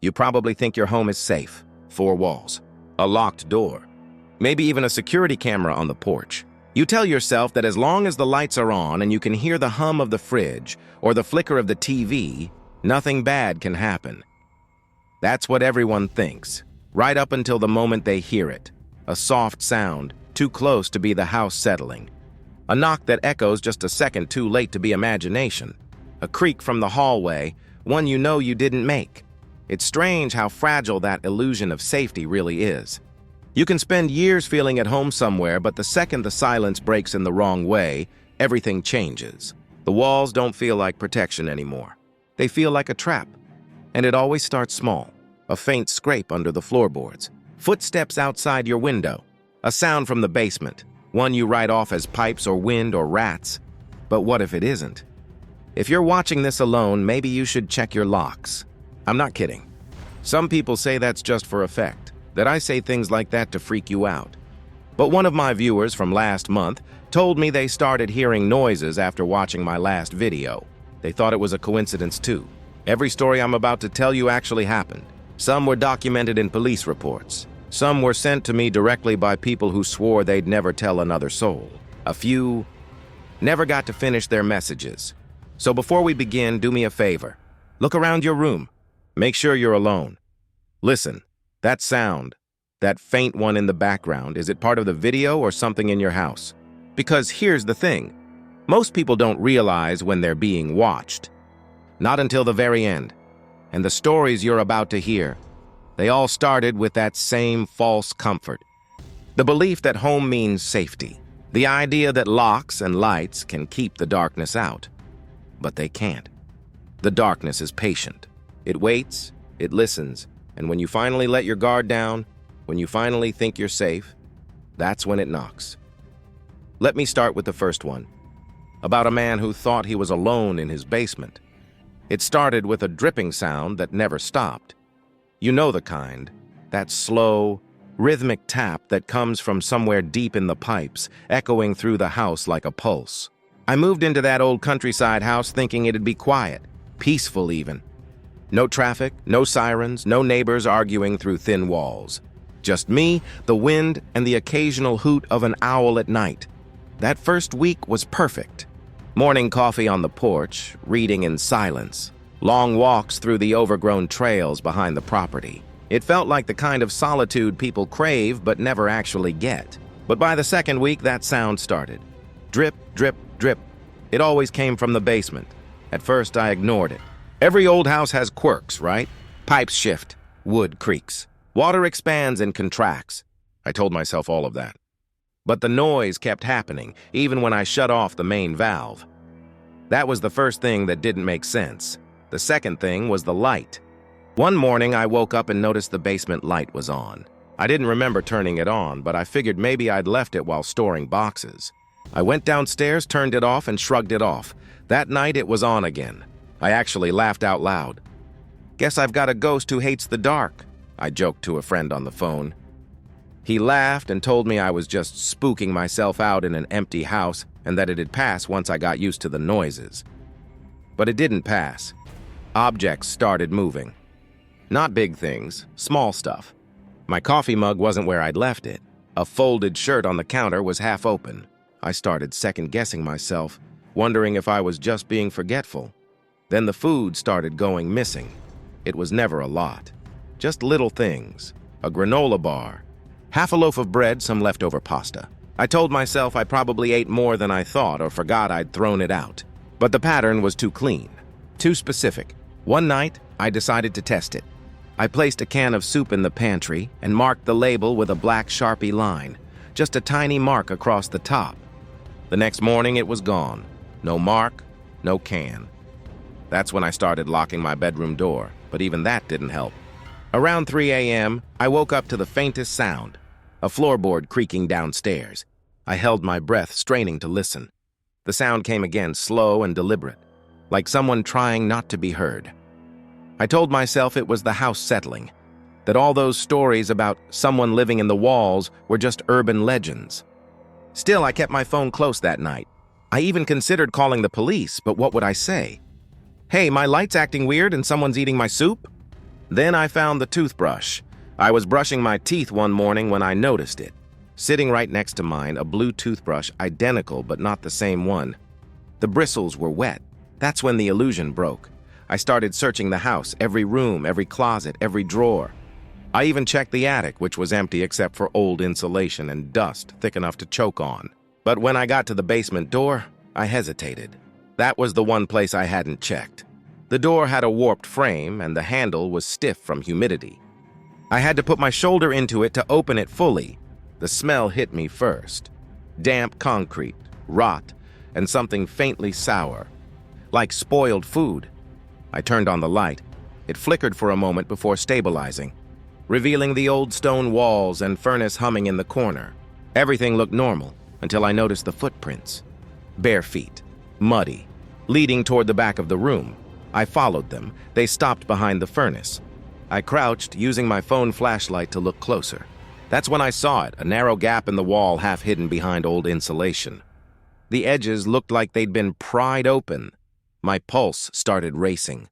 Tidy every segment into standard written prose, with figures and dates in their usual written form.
You probably think your home is safe. 4 walls, a locked door, maybe even a security camera on the porch. You tell yourself that as long as the lights are on and you can hear the hum of the fridge or the flicker of the TV, nothing bad can happen. That's what everyone thinks, right up until the moment they hear it. A soft sound, too close to be the house settling. A knock that echoes just a second too late to be imagination. A creak from the hallway, one you know you didn't make. It's strange how fragile that illusion of safety really is. You can spend years feeling at home somewhere, but the second the silence breaks in the wrong way, everything changes. The walls don't feel like protection anymore. They feel like a trap. And it always starts small. A faint scrape under the floorboards. Footsteps outside your window. A sound from the basement. One you write off as pipes or wind or rats. But what if it isn't? If you're watching this alone, maybe you should check your locks. I'm not kidding. Some people say that's just for effect, that I say things like that to freak you out. But one of my viewers from last month told me they started hearing noises after watching my last video. They thought it was a coincidence too. Every story I'm about to tell you actually happened. Some were documented in police reports. Some were sent to me directly by people who swore they'd never tell another soul. A few never got to finish their messages. So before we begin, do me a favor. Look around your room. Make sure you're alone. Listen, that sound, that faint one in the background, is it part of the video or something in your house? Because here's the thing. Most people don't realize when they're being watched. Not until the very end. And the stories you're about to hear, they all started with that same false comfort. The belief that home means safety. The idea that locks and lights can keep the darkness out. But they can't. The darkness is patient. It waits, it listens, and when you finally let your guard down, when you finally think you're safe, that's when it knocks. Let me start with the first one. About a man who thought he was alone in his basement. It started with a dripping sound that never stopped. You know the kind. That slow, rhythmic tap that comes from somewhere deep in the pipes, echoing through the house like a pulse. I moved into that old countryside house thinking it'd be quiet, peaceful even. No traffic, no sirens, no neighbors arguing through thin walls. Just me, the wind, and the occasional hoot of an owl at night. That first week was perfect. Morning coffee on the porch, reading in silence. Long walks through the overgrown trails behind the property. It felt like the kind of solitude people crave but never actually get. But by the second week, that sound started. Drip, drip, drip. It always came from the basement. At first, I ignored it. Every old house has quirks, right? Pipes shift, wood creaks, water expands and contracts. I told myself all of that. But the noise kept happening, even when I shut off the main valve. That was the first thing that didn't make sense. The second thing was the light. One morning, I woke up and noticed the basement light was on. I didn't remember turning it on, but I figured maybe I'd left it while storing boxes. I went downstairs, turned it off, and shrugged it off. That night, it was on again. I actually laughed out loud. Guess I've got a ghost who hates the dark, I joked to a friend on the phone. He laughed and told me I was just spooking myself out in an empty house and that it'd pass once I got used to the noises. But it didn't pass. Objects started moving. Not big things, small stuff. My coffee mug wasn't where I'd left it. A folded shirt on the counter was half open. I started second-guessing myself, wondering if I was just being forgetful. Then the food started going missing. It was never a lot. Just little things. A granola bar. Half a loaf of bread, some leftover pasta. I told myself I probably ate more than I thought or forgot I'd thrown it out. But the pattern was too clean. Too specific. One night, I decided to test it. I placed a can of soup in the pantry and marked the label with a black Sharpie line. Just a tiny mark across the top. The next morning, it was gone. No mark, no can. That's when I started locking my bedroom door, but even that didn't help. Around 3 a.m., I woke up to the faintest sound, a floorboard creaking downstairs. I held my breath, straining to listen. The sound came again, slow and deliberate, like someone trying not to be heard. I told myself it was the house settling, that all those stories about someone living in the walls were just urban legends. Still, I kept my phone close that night. I even considered calling the police, but what would I say? Hey, my light's acting weird and someone's eating my soup? Then I found the toothbrush. I was brushing my teeth one morning when I noticed it. Sitting right next to mine, a blue toothbrush, identical but not the same one. The bristles were wet. That's when the illusion broke. I started searching the house, every room, every closet, every drawer. I even checked the attic, which was empty except for old insulation and dust thick enough to choke on. But when I got to the basement door, I hesitated. That was the one place I hadn't checked. The door had a warped frame, and the handle was stiff from humidity. I had to put my shoulder into it to open it fully. The smell hit me first. Damp concrete, rot, and something faintly sour, like spoiled food. I turned on the light. It flickered for a moment before stabilizing, revealing the old stone walls and furnace humming in the corner. Everything looked normal until I noticed the footprints. Bare feet, muddy, leading toward the back of the room. I followed them. They stopped behind the furnace. I crouched, using my phone flashlight to look closer. That's when I saw it, a narrow gap in the wall half hidden behind old insulation. The edges looked like they'd been pried open. My pulse started racing.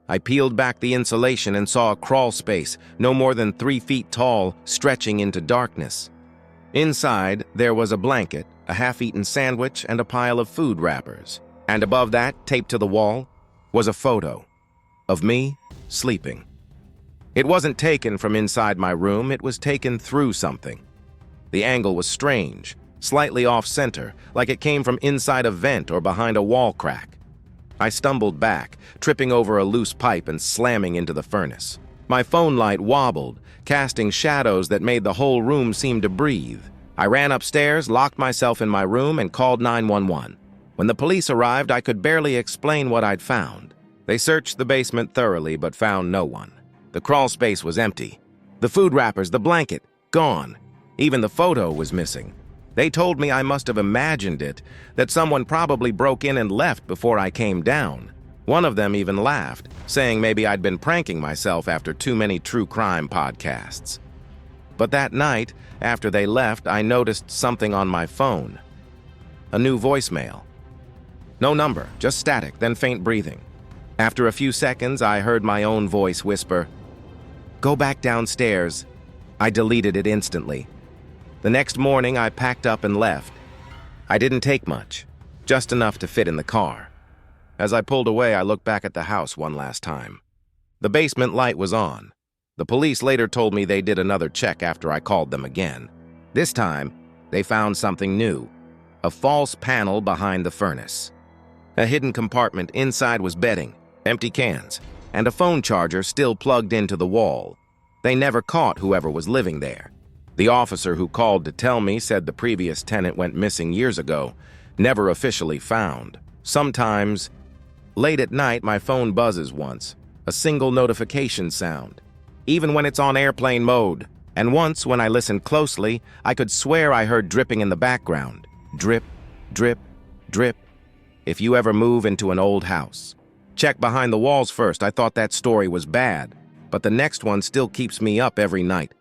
I peeled back the insulation and saw a crawl space, no more than 3 feet tall, stretching into darkness. Inside, there was a blanket, a half-eaten sandwich, and a pile of food wrappers. And above that, taped to the wall, was a photo of me sleeping. It wasn't taken from inside my room, it was taken through something. The angle was strange, slightly off-center, like it came from inside a vent or behind a wall crack. I stumbled back, tripping over a loose pipe and slamming into the furnace. My phone light wobbled, casting shadows that made the whole room seem to breathe. I ran upstairs, locked myself in my room, and called 911. When the police arrived, I could barely explain what I'd found. They searched the basement thoroughly, but found no one. The crawl space was empty. The food wrappers, the blanket, gone. Even the photo was missing. They told me I must have imagined it, that someone probably broke in and left before I came down. One of them even laughed, saying maybe I'd been pranking myself after too many true crime podcasts. But that night, after they left, I noticed something on my phone. A new voicemail. No number, just static, then faint breathing. After a few seconds, I heard my own voice whisper, "Go back downstairs." I deleted it instantly. The next morning, I packed up and left. I didn't take much, just enough to fit in the car. As I pulled away, I looked back at the house one last time. The basement light was on. The police later told me they did another check after I called them again. This time, they found something new, a false panel behind the furnace. A hidden compartment inside was bedding, empty cans, and a phone charger still plugged into the wall. They never caught whoever was living there. The officer who called to tell me said the previous tenant went missing years ago, never officially found. Sometimes, late at night, my phone buzzes once, a single notification sound, even when it's on airplane mode. And once, when I listened closely, I could swear I heard dripping in the background. Drip, drip, drip. If you ever move into an old house, check behind the walls first. I thought that story was bad, but the next one still keeps me up every night.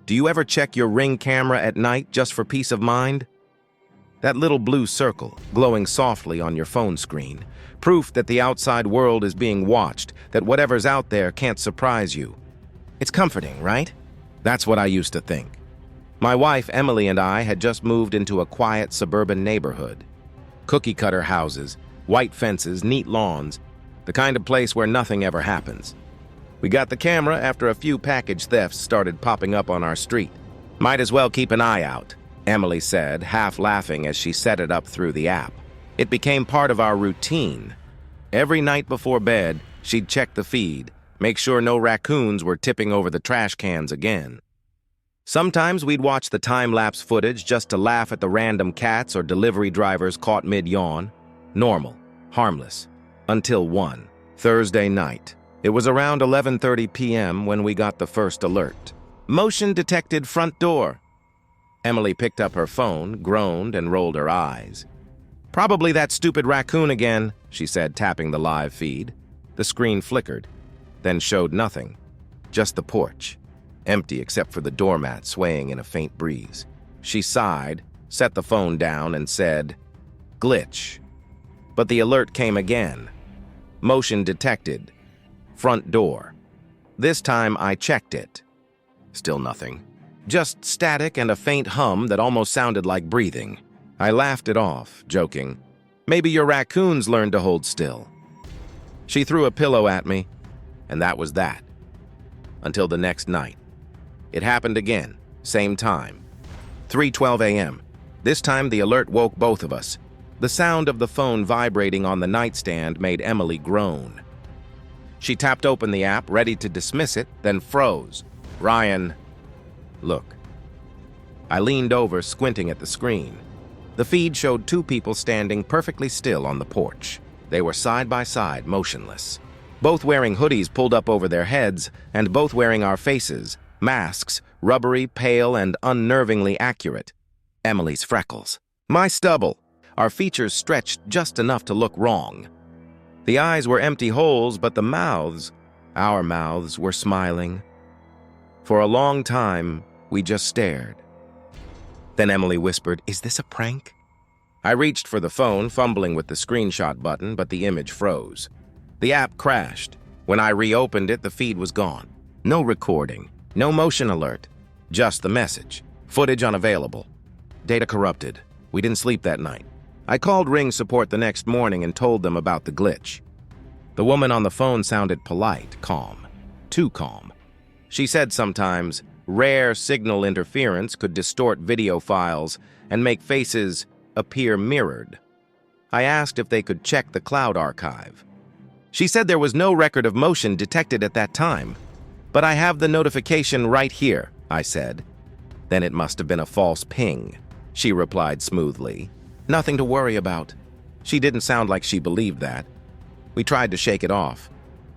Do you ever check your Ring camera at night just for peace of mind? That little blue circle, glowing softly on your phone screen, proof that the outside world is being watched, that whatever's out there can't surprise you. It's comforting, right? That's what I used to think. My wife, Emily, and I had just moved into a quiet suburban neighborhood. Cookie-cutter houses, white fences, neat lawns, the kind of place where nothing ever happens. We got the camera after a few package thefts started popping up on our street. Might as well keep an eye out, Emily said, half laughing as she set it up through the app. It became part of our routine. Every night before bed, she'd check the feed, make sure no raccoons were tipping over the trash cans again. Sometimes we'd watch the time-lapse footage just to laugh at the random cats or delivery drivers caught mid-yawn. Normal, harmless, until one Thursday night. It was around 11:30 p.m. when we got the first alert. Motion detected front door. Emily picked up her phone, groaned, and rolled her eyes. Probably that stupid raccoon again, she said, tapping the live feed. The screen flickered, then showed nothing, just the porch, empty except for the doormat swaying in a faint breeze. She sighed, set the phone down, and said, "Glitch." But the alert came again. Motion detected. Front door. This time I checked it. Still nothing. Just static and a faint hum that almost sounded like breathing. I laughed it off, joking. Maybe your raccoons learned to hold still. She threw a pillow at me, and that was that. Until the next night. It happened again, same time. 3:12 a.m. This time the alert woke both of us. The sound of the phone vibrating on the nightstand made Emily groan. She tapped open the app, ready to dismiss it, then froze. Ryan, look. I leaned over, squinting at the screen. The feed showed two people standing perfectly still on the porch. They were side by side, motionless. Both wearing hoodies pulled up over their heads, and both wearing our faces, masks, rubbery, pale, and unnervingly accurate. Emily's freckles. My stubble. Our features stretched just enough to look wrong. The eyes were empty holes, but the mouths, our mouths, were smiling. For a long time, we just stared. Then Emily whispered, "Is this a prank?" I reached for the phone, fumbling with the screenshot button, but the image froze. The app crashed. When I reopened it, the feed was gone. No recording, no motion alert, just the message. Footage unavailable. Data corrupted. We didn't sleep that night. I called Ring support the next morning and told them about the glitch. The woman on the phone sounded polite, calm, too calm. She said sometimes rare signal interference could distort video files and make faces appear mirrored. I asked if they could check the cloud archive. She said there was no record of motion detected at that time. But I have the notification right here, I said. Then it must have been a false ping, she replied smoothly. Nothing to worry about. She didn't sound like she believed that. We tried to shake it off.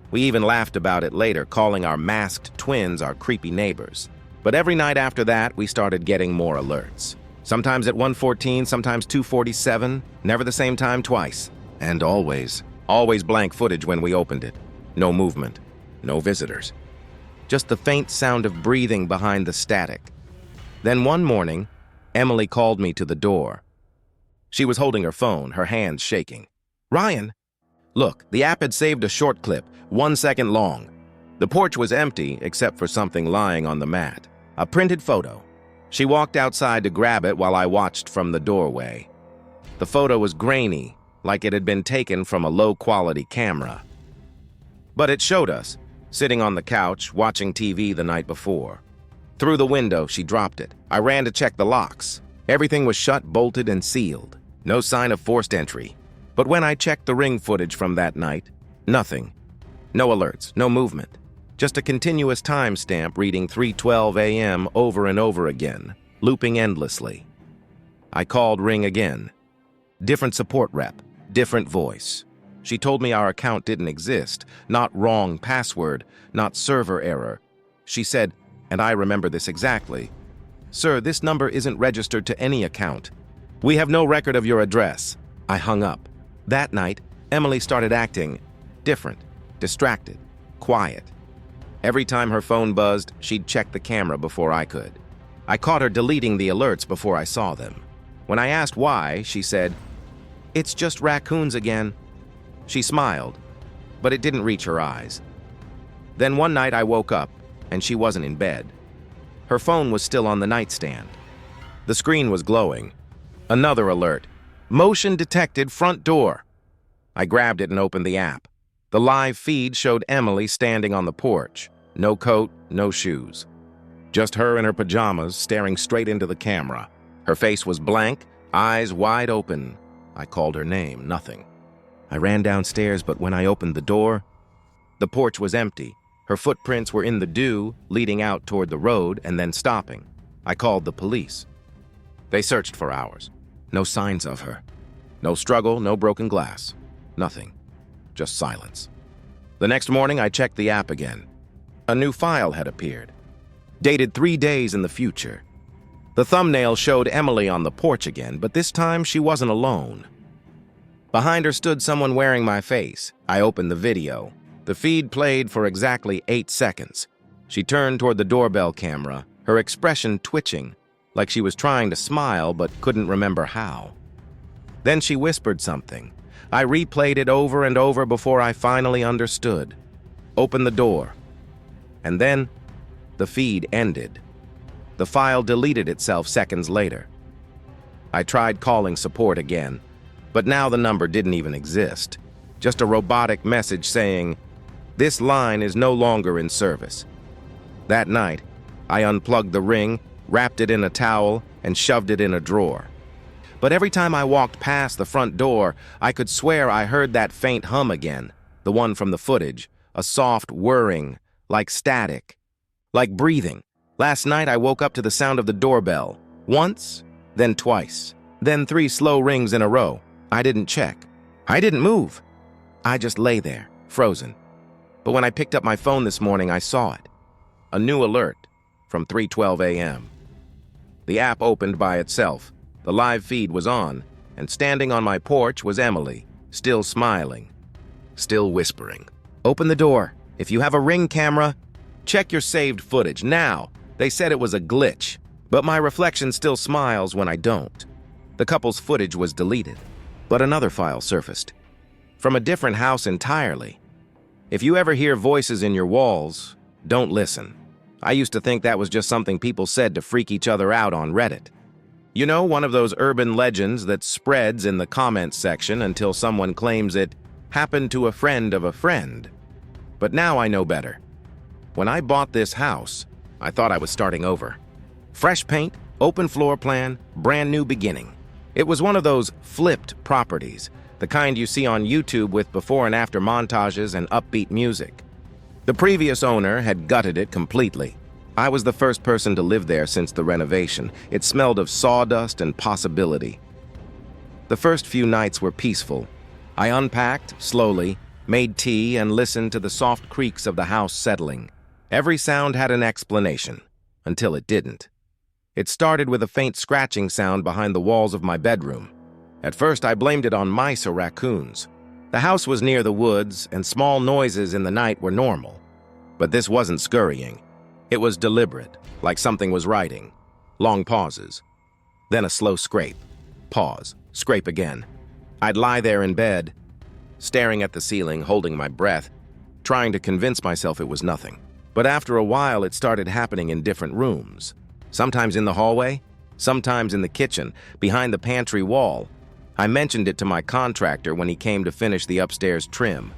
We even laughed about it later, calling our masked twins our creepy neighbors. But every night after that, we started getting more alerts. Sometimes at 1:14, sometimes 2:47, never the same time twice. And always blank footage when we opened it. No movement, no visitors. Just the faint sound of breathing behind the static. Then one morning, Emily called me to the door. She was holding her phone, her hands shaking. "Ryan, look, the app had saved a short clip, 1 second long. The porch was empty except for something lying on the mat. A printed photo." She walked outside to grab it while I watched from the doorway. The photo was grainy, like it had been taken from a low-quality camera. But it showed us, sitting on the couch, watching TV the night before. Through the window, she dropped it. I ran to check the locks. Everything was shut, bolted, and sealed. No sign of forced entry. But when I checked the Ring footage from that night, nothing. No alerts, no movement. Just a continuous timestamp reading 3:12 a.m. over and over again, looping endlessly. I called Ring again. Different support rep, different voice. She told me our account didn't exist, not wrong password, not server error. She said, and I remember this exactly, "Sir, this number isn't registered to any account. We have no record of your address." I hung up. That night, Emily started acting different, distracted, quiet. Every time her phone buzzed, she'd check the camera before I could. I caught her deleting the alerts before I saw them. When I asked why, she said, "It's just raccoons again." She smiled, but it didn't reach her eyes. Then one night I woke up, and she wasn't in bed. Her phone was still on the nightstand. The screen was glowing. Another alert. "Motion detected, front door." I grabbed it and opened the app. The live feed showed Emily standing on the porch. No coat, no shoes. Just her in her pajamas, staring straight into the camera. Her face was blank, eyes wide open. I called her name, nothing. I ran downstairs, but when I opened the door, the porch was empty. Her footprints were in the dew, leading out toward the road and then stopping. I called the police. They searched for hours. No signs of her. No struggle, no broken glass. Nothing. Just silence. The next morning, I checked the app again. A new file had appeared, dated 3 days in the future. The thumbnail showed Emily on the porch again, but this time she wasn't alone. Behind her stood someone wearing my face. I opened the video. The feed played for exactly 8 seconds. She turned toward the doorbell camera, her expression twitching, like she was trying to smile but couldn't remember how. Then she whispered something. I replayed it over and over before I finally understood. "Open the door." And then, the feed ended. The file deleted itself seconds later. I tried calling support again, but now the number didn't even exist. Just a robotic message saying, "This line is no longer in service." That night, I unplugged the ring, wrapped it in a towel, and shoved it in a drawer. But every time I walked past the front door, I could swear I heard that faint hum again, the one from the footage, a soft whirring, like static, like breathing. Last night I woke up to the sound of the doorbell, once, then twice, then 3 slow rings in a row. I didn't check. I didn't move. I just lay there, frozen. But when I picked up my phone this morning, I saw it. A new alert from 3:12 a.m. The app opened by itself. The live feed was on, and standing on my porch was Emily, still smiling, still whispering. "Open the door. If you have a Ring camera, check your saved footage now." They said it was a glitch, but my reflection still smiles when I don't. The couple's footage was deleted, but another file surfaced. From a different house entirely. If you ever hear voices in your walls, don't listen. I used to think that was just something people said to freak each other out on Reddit. You know, one of those urban legends that spreads in the comments section until someone claims it happened to a friend of a friend. But now I know better. When I bought this house, I thought I was starting over. Fresh paint, open floor plan, brand new beginning. It was one of those flipped properties, the kind you see on YouTube with before and after montages and upbeat music. The previous owner had gutted it completely. I was the first person to live there since the renovation. It smelled of sawdust and possibility. The first few nights were peaceful. I unpacked slowly, made tea, and listened to the soft creaks of the house settling. Every sound had an explanation, until it didn't. It started with a faint scratching sound behind the walls of my bedroom. At first, I blamed it on mice or raccoons. The house was near the woods, and small noises in the night were normal. But this wasn't scurrying. It was deliberate, like something was writing. Long pauses. Then a slow scrape. Pause. Scrape again. I'd lie there in bed, staring at the ceiling, holding my breath, trying to convince myself it was nothing. But after a while, it started happening in different rooms. Sometimes in the hallway, sometimes in the kitchen, behind the pantry wall. I mentioned it to my contractor when he came to finish the upstairs trim.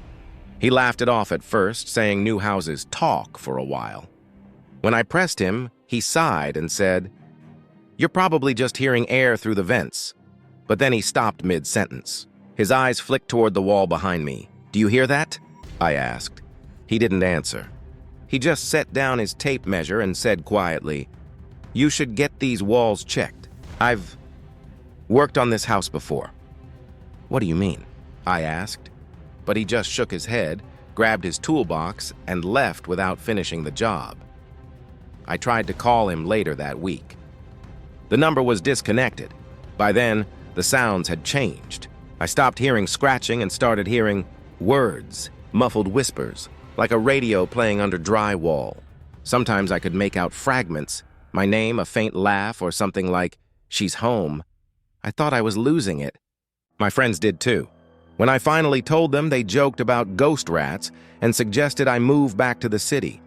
He laughed it off at first, saying new houses talk for a while. When I pressed him, he sighed and said, "You're probably just hearing air through the vents." But then he stopped mid-sentence. His eyes flicked toward the wall behind me. "Do you hear that?" I asked. He didn't answer. He just set down his tape measure and said quietly, "You should get these walls checked. I've worked on this house before." "What do you mean?" I asked. But he just shook his head, grabbed his toolbox, and left without finishing the job. I tried to call him later that week. The number was disconnected. By then, the sounds had changed. I stopped hearing scratching and started hearing words, muffled whispers, like a radio playing under drywall. Sometimes I could make out fragments, my name, a faint laugh, or something like, "She's home." I thought I was losing it. My friends did too. When I finally told them, they joked about ghost rats and suggested I move back to the city.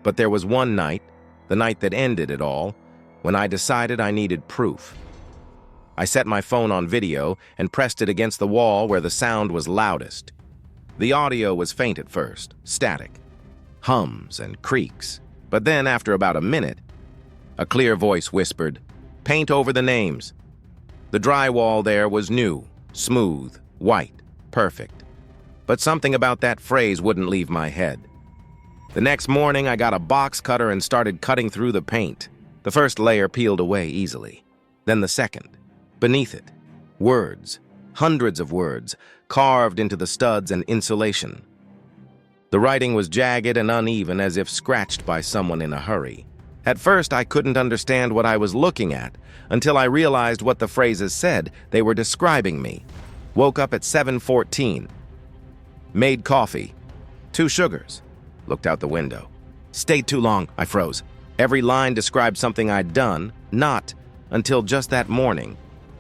But there was one night, the night that ended it all, when I decided I needed proof. I set my phone on video and pressed it against the wall where the sound was loudest. The audio was faint at first, static, hums and creaks. But then, after about a minute, a clear voice whispered, "Paint over the names." The drywall there was new, smooth, white, perfect. But something about that phrase wouldn't leave my head. The next morning, I got a box cutter and started cutting through the paint. The first layer peeled away easily. Then the second. Beneath it, words, hundreds of words, carved into the studs and insulation. The writing was jagged and uneven, as if scratched by someone in a hurry. At first, I couldn't understand what I was looking at, until I realized what the phrases said. They were describing me. Woke up at 7:14. Made coffee. 2 sugars. Looked out the window. Stayed too long, I froze. Every line described something I'd done, not until just that morning,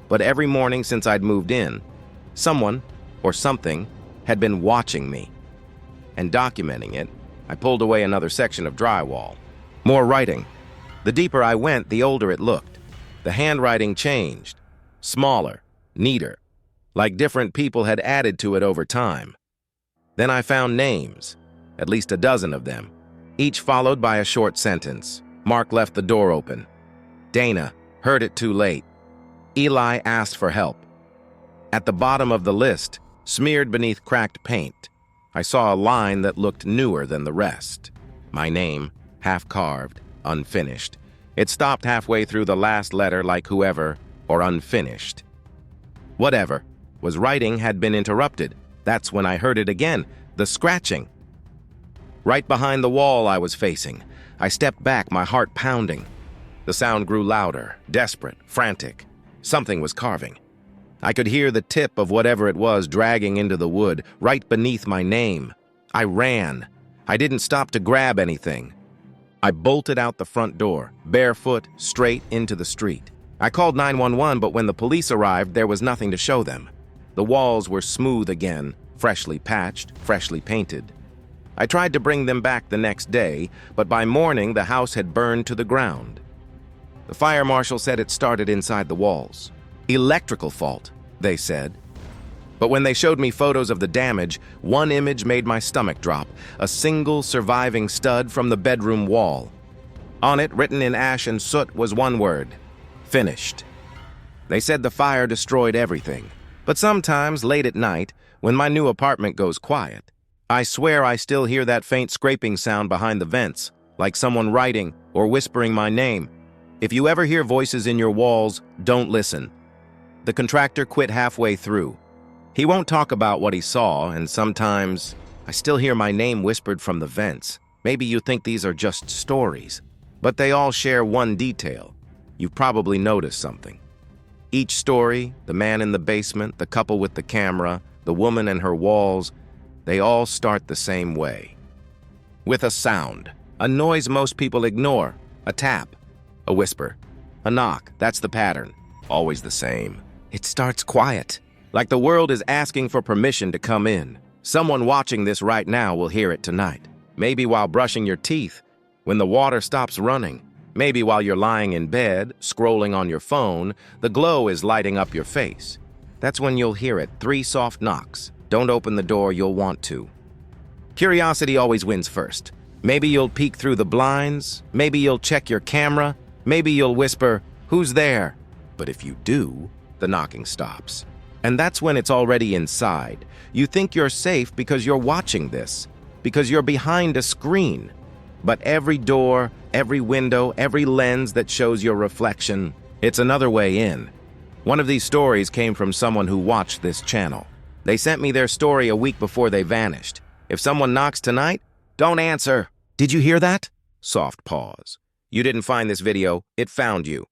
but every morning since I'd moved in. Someone, or something, had been watching me and documenting it I pulled away another section of drywall. More writing. The deeper I went, the older it looked. The handwriting changed. Smaller, neater, like different people had added to it over time. Then I found names, at least a dozen of them, each followed by a short sentence. Mark left the door open. Dana heard it too late. Eli asked for help. At the bottom of the list, smeared beneath cracked paint, I saw a line that looked newer than the rest. My name, half-carved, unfinished. It stopped halfway through the last letter like whoever, or unfinished. Whatever was writing had been interrupted. That's when I heard it again, the scratching. Right behind the wall I was facing, I stepped back, my heart pounding. The sound grew louder, desperate, frantic. Something was carving. I could hear the tip of whatever it was dragging into the wood, right beneath my name. I ran. I didn't stop to grab anything. I bolted out the front door, barefoot, straight into the street. I called 911, but when the police arrived, there was nothing to show them. The walls were smooth again, freshly patched, freshly painted. I tried to bring them back the next day, but by morning the house had burned to the ground. The fire marshal said it started inside the walls. Electrical fault, they said. But when they showed me photos of the damage, one image made my stomach drop, a single surviving stud from the bedroom wall. On it, written in ash and soot, was one word: finished. They said the fire destroyed everything. But sometimes, late at night, when my new apartment goes quiet, I swear I still hear that faint scraping sound behind the vents, like someone writing or whispering my name. If you ever hear voices in your walls, don't listen. The contractor quit halfway through. He won't talk about what he saw, and sometimes I still hear my name whispered from the vents. Maybe you think these are just stories, but they all share one detail. You've probably noticed something. Each story, the man in the basement, the couple with the camera, the woman and her walls, they all start the same way. With a sound, a noise most people ignore, a tap, a whisper, a knock. That's the pattern, always the same. It starts quiet, like the world is asking for permission to come in. Someone watching this right now will hear it tonight. Maybe while brushing your teeth, when the water stops running. Maybe while you're lying in bed, scrolling on your phone, the glow is lighting up your face. That's when you'll hear it, 3 soft knocks. Don't open the door, you'll want to. Curiosity always wins first. Maybe you'll peek through the blinds, maybe you'll check your camera, maybe you'll whisper, "Who's there?" But if you do, the knocking stops. And that's when it's already inside. You think you're safe because you're watching this, because you're behind a screen. But every door, every window, every lens that shows your reflection, it's another way in. One of these stories came from someone who watched this channel. They sent me their story a week before they vanished. If someone knocks tonight, don't answer. Did you hear that? Soft pause. You didn't find this video, it found you.